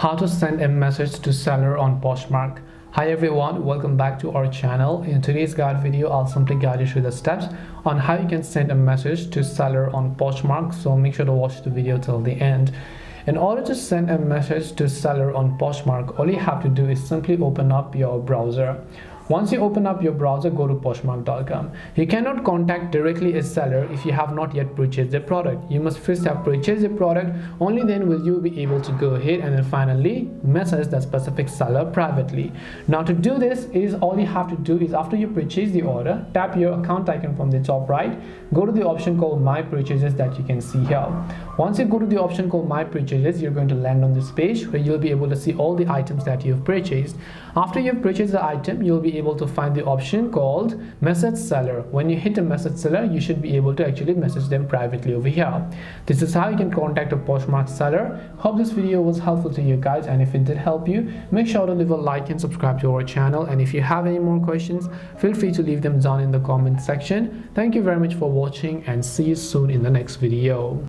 How to send a message to seller on Poshmark. Hi everyone, welcome back to our channel. In today's guide video, I'll simply guide you through the steps on how you can send a message to seller on Poshmark. So make sure to watch the video till the end. In order to send a message to seller on Poshmark, all you have to do is simply open up your browser. Once you open up your browser, go to poshmark.com. You cannot contact directly a seller if you have not yet purchased the product. You must first have purchased the product. Only then will you be able to go ahead and then finally message that specific seller privately. Now to do this is all you have to do is after you purchase the order, tap your account icon from the top right, go to the option called My Purchases that you can see here. Once you go to the option called My Purchases, you're going to land on this page where you'll be able to see all the items that you've purchased. After you've purchased the item, you'll be able to find the option called Message Seller. When you hit a Message Seller, you should be able to actually message them privately over here. This is how you can contact a Poshmark seller. Hope this video was helpful to you guys, and if it did help you, make sure to leave a like and subscribe to our channel. And if you have any more questions, feel free to leave them down in the comment section. Thank you very much for watching and see you soon in the next video.